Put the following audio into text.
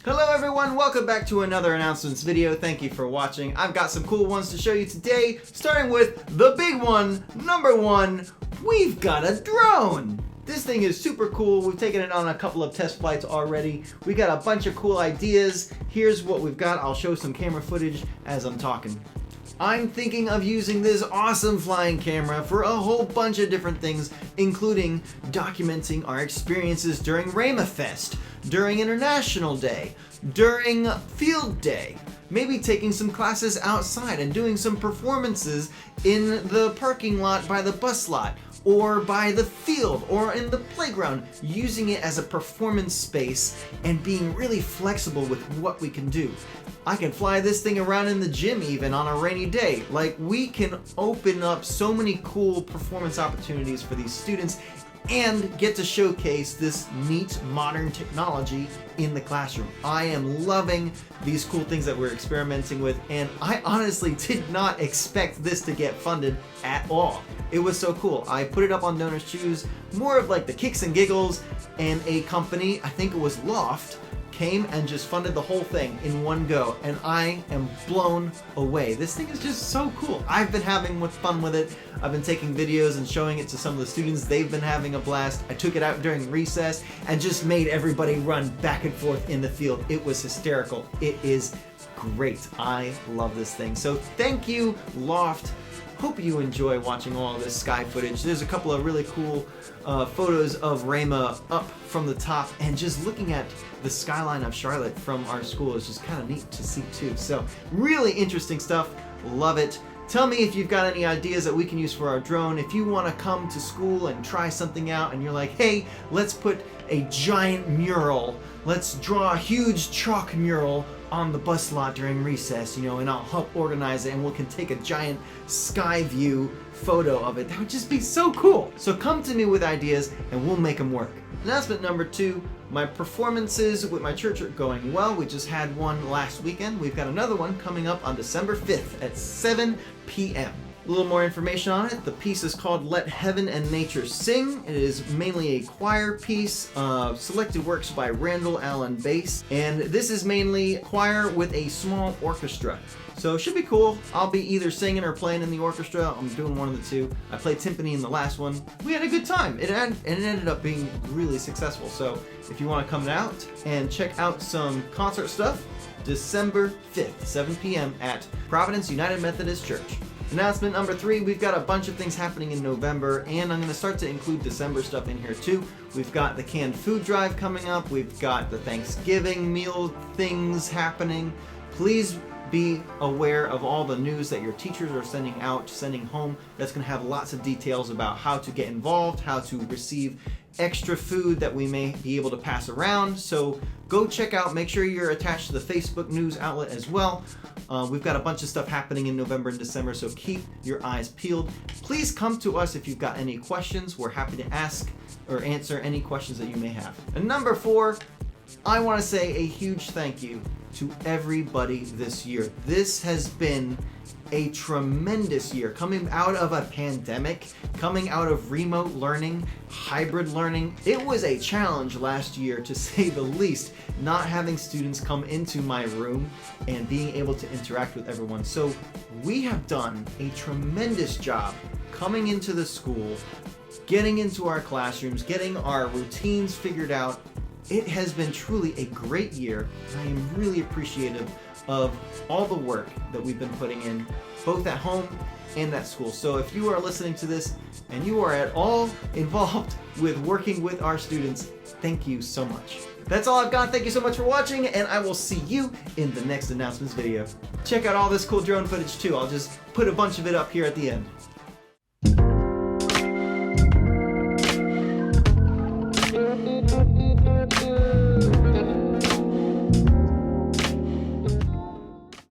Hello everyone, welcome back to another announcements video. Thank you for watching. I've got some cool ones to show you today, starting with the big one, number one, we've got a drone. This thing is super cool. We've taken it on a couple of test flights already. We got a bunch of cool ideas. Here's what we've got. I'll show some camera footage as I'm talking. I'm thinking of using this awesome flying camera for a whole bunch of different things, including documenting our experiences during Rama Fest, during International Day, during Field Day, maybe taking some classes outside and doing some performances in the parking lot by the bus lot, or by the field, or in the playground, using it as a performance space and being really flexible with what we can do. I can fly this thing around in the gym even on a rainy day. Like, we can open up so many cool performance opportunities for these students and get to showcase this neat modern technology in the classroom. I am loving these cool things that we're experimenting with, and I honestly did not expect this to get funded at all. It was so cool. I put it up on Donors Choose, more of like the kicks and giggles, and a company, I think it was Loft, came and just funded the whole thing in one go, and I am blown away. This thing is just so cool. I've been having fun with it. I've been taking videos and showing it to some of the students. They've been having a blast. I took it out during recess and just made everybody run back and forth in the field. It was hysterical. It is great. I love this thing. So thank you, Loft. Hope you enjoy watching all of this sky footage. There's a couple of really cool photos of Rama up from the top, and just looking at the skyline of Charlotte from our school is just kind of neat to see too. So really interesting stuff. Love it. Tell me if you've got any ideas that we can use for our drone. If you want to come to school and try something out and you're like, hey, let's put a giant mural. Let's draw a huge chalk mural on the bus lot during recess, you know, and I'll help organize it, and we can take a giant sky view photo of it. That would just be so cool. So come to me with ideas and we'll make them work. Announcement number two, my performances with my church are going well. We just had one last weekend. We've got another one coming up on December 5th at 7 p.m. A little more information on it. The piece is called Let Heaven and Nature Sing. It is mainly a choir piece, selected works by Randall Allen Bass, and this is mainly choir with a small orchestra. So it should be cool. I'll be either singing or playing in the orchestra. I'm doing one of the two. I played timpani in the last one. We had a good time. It ended up being really successful. So if you want to come out and check out some concert stuff, December 5th, 7 p.m. at Providence United Methodist Church. Announcement number three, we've got a bunch of things happening in November, and I'm going to start to include December stuff in here too. We've got the canned food drive coming up. We've got the Thanksgiving meal things happening. Please be aware of all the news that your teachers are sending out, sending home. That's going to have lots of details about how to get involved, how to receive extra food that we may be able to pass around. So go check out, make sure you're attached to the Facebook news outlet as well. We've got a bunch of stuff happening in November and December, so keep your eyes peeled. Please come to us if you've got any questions. We're happy to ask or answer any questions that you may have. And number four, I want to say a huge thank you to everybody this year. This has been a tremendous year. Coming out of a pandemic, coming out of remote learning, hybrid learning, it was a challenge last year, to say the least, not having students come into my room and being able to interact with everyone. So we have done a tremendous job coming into the school, getting into our classrooms, getting our routines figured out. It has been truly a great year. I am really appreciative of all the work that we've been putting in, both at home and at school. So if you are listening to this and you are at all involved with working with our students, thank you so much. That's all I've got. Thank you so much for watching, and I will see you in the next announcements video. Check out all this cool drone footage too. I'll just put a bunch of it up here at the end.